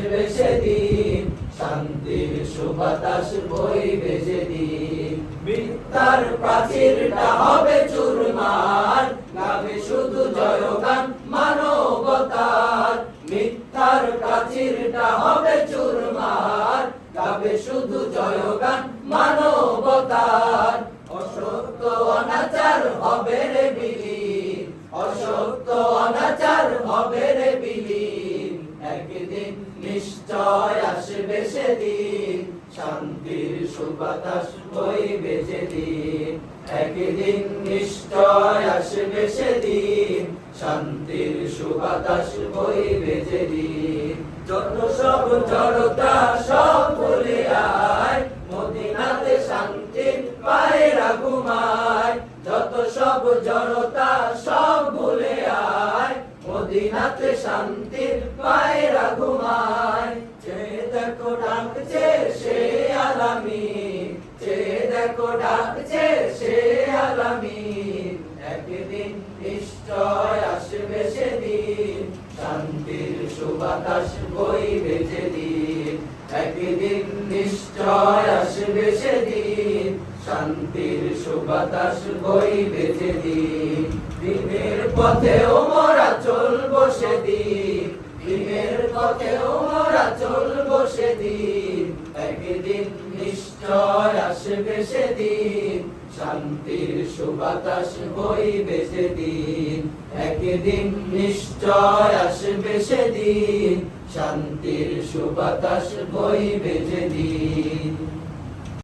আসবে সেদিন, শান্তির সুবাতাস বইবে যেদিন। মিথ্যার প্রাচীরটা হবে চুরমার, গাবে শুধু জয়গান মানবতার। মিথ্যার প্রাচীরটা হবে চুরমার, গাবে শুধু জয়গান মানবতার। অসত্য অনাচার হবে রে বিলীন, অসত্য অনাচার হবে রে বিলীন। একদিন নিশ্চয় আসবে সেদিন, শান্তির সুবাতাস বইবে যেদিন। একদিন নিশ্চয় আসবে সেদিন, শান্তির সুবাতাস বইবে যেদিন। যত সব জড়তা সব ভুলে আয়, মদিনাতে শান্তির পায়রা ঘুমায়। যত সব জড়তা সব ভুলে আয়, মদিনাতে শান্তির পায়রা ঘুমায়। চেয়ে দেখো ডাকছে সে আলামিন, চেয়ে দেখো ডাকছে সে আলামিন। একদিন নিশ্চয় আসবে সেদিন, শান্তির সুবাতাস বইবে যেদিন। একদিন নিশ্চয় আসবে সেদিন, শান্তির সুবাতাস বইবে যেদিন। দিনের পথেও মোরা চলবো সেদিন, দিনের পথেও মোরা চলবো সেদিন। একদিন নিশ্চয় আসবে সেদিন, শান্তির সুবাতাস বইবে যেদিন। একদিন নিশ্চয় আসবে সেদিন, শান্তির সুবাতাস বইবে যেদিন।